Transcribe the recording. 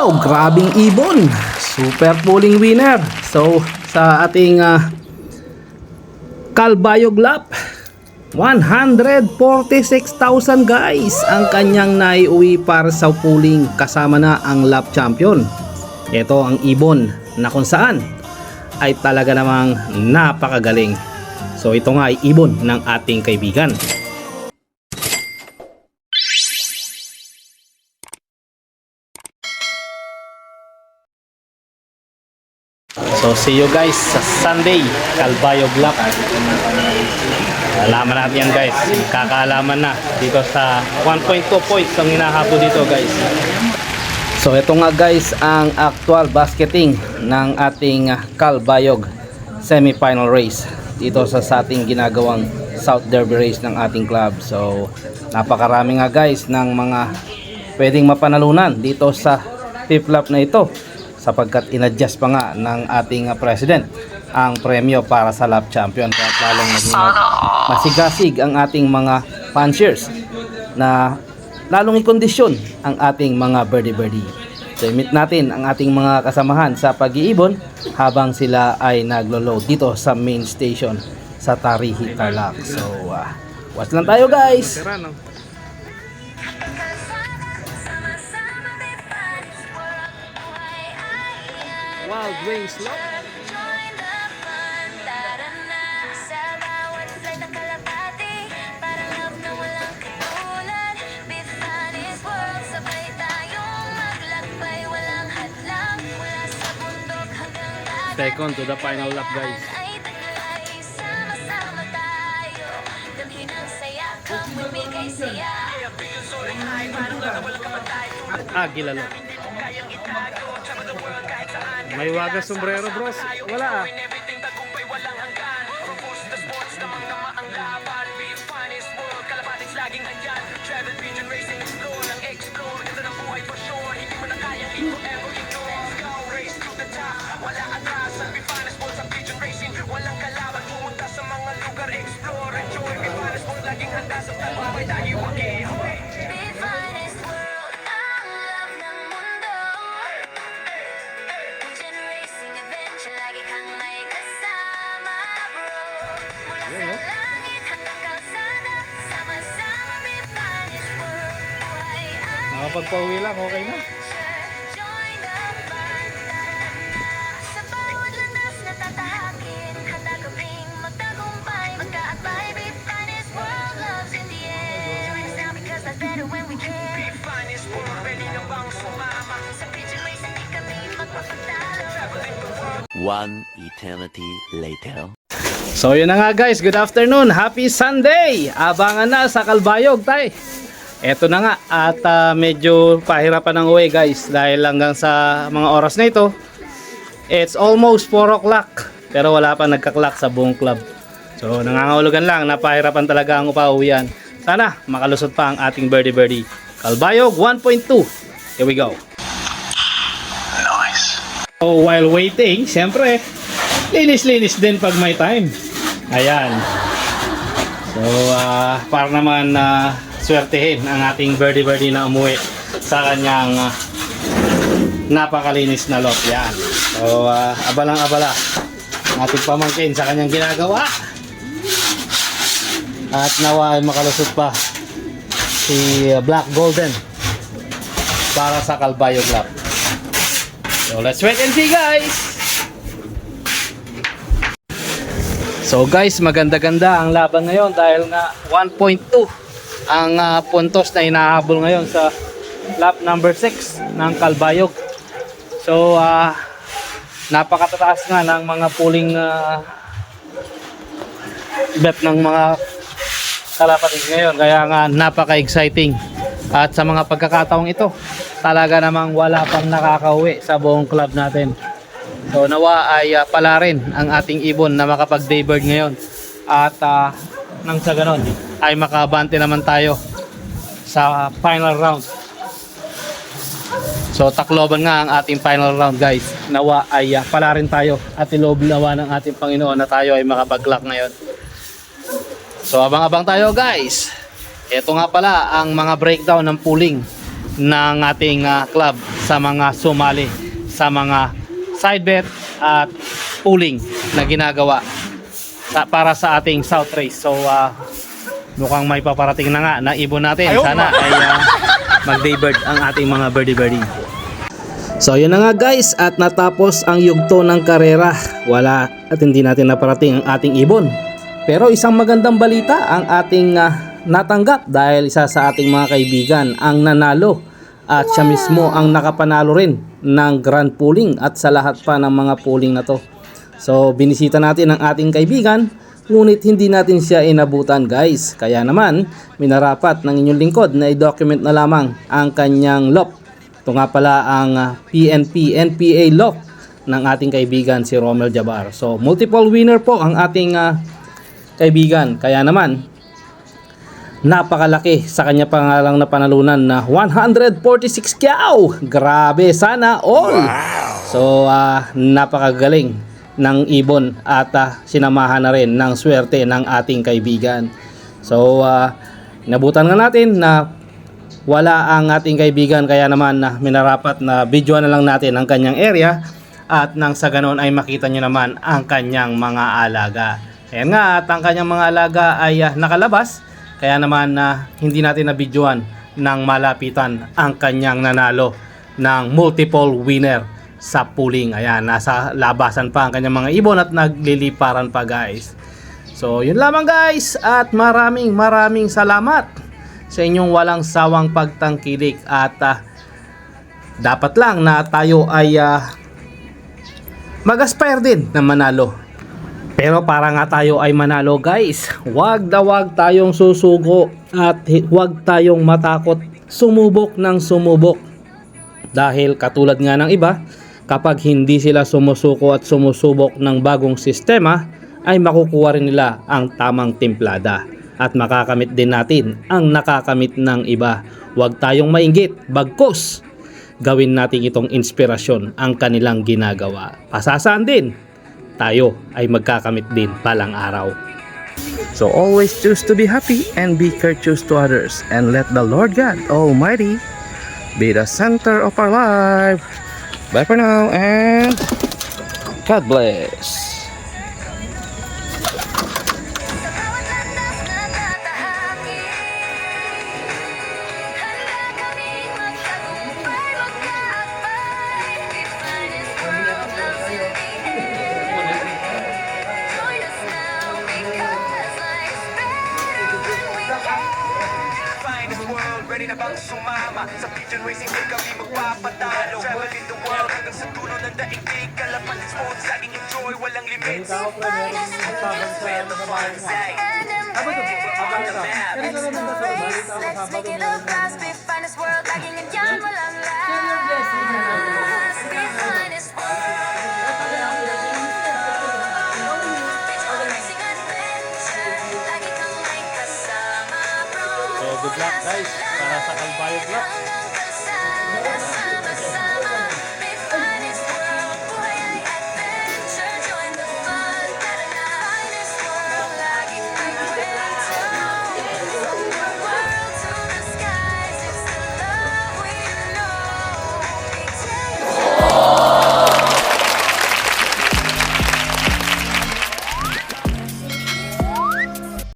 Wow, grabing ibon. Super pulling winner. So, sa ating Calbayog Lap, 146,000 guys ang kanyang naiuwi para sa pulling, kasama na ang lap champion. Ito ang ibon na kung saan ay talaga namang napakagaling. So ito nga ay ibon ng ating kaibigan. So see you guys sa Sunday Calbayog Lap. Alaman natin yan guys. Kakaalaman na dito sa 1.2 points ang hinahabol dito guys. So ito nga guys ang actual basketing ng ating Calbayog semi-final race dito sa ating ginagawang South Derby race ng ating club. So napakarami nga guys ng mga pwedeng mapanalunan dito sa fifth lap na ito, sapagkat inadjust pa nga ng ating president ang premyo para sa lap champion, kaya lalong naging masigasig ang ating mga fanciers na lalong ikondisyon ang ating mga birdie. So i-meet natin ang ating mga kasamahan sa pag-iibon habang sila ay naglo-load dito sa main station sa Tarihi, Tarlac. So watch lang tayo guys. Wild Wings Lap. Second to the final lap guys. Gilalo. May wagas sombrero bros. Wala Nakapagpauwi lang, okay na. One eternity later. So yun na nga guys, good afternoon, happy Sunday. Abangan na sa Calbayog tay. Eto na nga at medyo pahirapan ng uwi guys dahil hanggang sa mga oras na ito it's almost 4 o'clock pero wala pa nagka-clock sa buong club. So nangangahulugan lang, napahirapan talaga ang upauwian. Sana makalusot pa ang ating birdie. Calbayog 1.2. Here we go. Nice. So while waiting, syempre linis din pag may time. Ayan. So para naman swertehin ang ating birdie na umuwi sa kanyang napakalinis na lot. Yan. So abalang-abala ang ating pamangkin sa kanyang ginagawa. At nawa ay makalusot pa si Black Golden para sa Calbayog Lap. So let's wait and see guys. So guys, maganda-ganda ang laban ngayon dahil nga 1.2 ang puntos na hinahabol ngayon sa lap number 6 ng Calbayog. So napakatataas nga ng mga pulling bet ng mga kalapatid ngayon, kaya nga napaka-exciting. At sa mga pagkakataong ito talaga namang wala pang nakakauwi sa buong club natin. So nawa ay pala rin ang ating ibon na makapag-daybird ngayon at nang sa ganon ay makabante naman tayo sa final round. So takloban nga ang ating final round guys. Nawa ay pala rin tayo at iloob nawa ng ating Panginoon na tayo ay makapag-clock ngayon. So abang-abang tayo guys. Ito nga pala ang mga breakdown ng pooling ng ating club sa mga sumali sa mga side bet at pooling na ginagawa para sa ating South Race. So mukhang may paparating na nga na ibon natin. Sana ay mag-day bird ang ating mga birdie. So yun na nga guys, at natapos ang yugto ng karera. Wala at hindi natin naparating ang ating ibon. Pero isang magandang balita ang ating natanggap dahil isa sa ating mga kaibigan ang nanalo at siya mismo ang nakapanalo rin ng grand pooling at sa lahat pa ng mga pooling na to. So binisita natin ang ating kaibigan, ngunit hindi natin siya inabutan guys. Kaya naman minarapat ng inyong lingkod na i-document na lamang ang kanyang lock. Ito nga pala ang PNP NPA lock ng ating kaibigan si Romel Jabar. So multiple winner po ang ating kaibigan. Kaya naman napakalaki sa kanya pangalang na panalunan na 146 kyaw. Grabe, sana all. So napakagaling ng ibon at sinamahan na rin ng swerte ng ating kaibigan. So nabutan nga natin na wala ang ating kaibigan, kaya naman minarapat na videoan na lang natin ang kanyang area at nang sa ganon ay makita nyo naman ang kanyang mga alaga. Ayan nga, at ang kanyang mga alaga ay nakalabas. Kaya naman hindi natin na videoan ng malapitan ang kanyang nanalo ng multiple winner sa pooling. Ayan, nasa labasan pa ang kanyang mga ibon at nagliliparan pa guys. So yun lamang guys, at maraming salamat sa inyong walang sawang pagtangkilik. At dapat lang na tayo ay mag-aspire din na manalo. Pero para nga tayo ay manalo guys, wag tayong susuko at wag tayong matakot sumubok ng sumubok. Dahil katulad nga ng iba, kapag hindi sila sumusuko at sumusubok ng bagong sistema, ay makukuha rin nila ang tamang timplada. At makakamit din natin ang nakakamit ng iba. Wag tayong mainggit, bagkus gawin natin itong inspirasyon ang kanilang ginagawa. Pasasaan din tayo ay magkakamit din palang araw. So always choose to be happy and be courteous to others, and let the Lord God Almighty be the center of our life. Bye for now and God bless. Ready na bang sumama sa pigeon racing? Di kami magpapatalo. Traveling the world hanggang sa dulo ng daigdig. Kalapan ng sports, laging enjoy, walang limits. Let's make it look fast. Be finest world, laging andyan, walang last. Be finest world. Pigeon racing adventure, lagi kang may kasama, bro. So good luck guys para sa Kalbayog Club. Hanggang kalsada.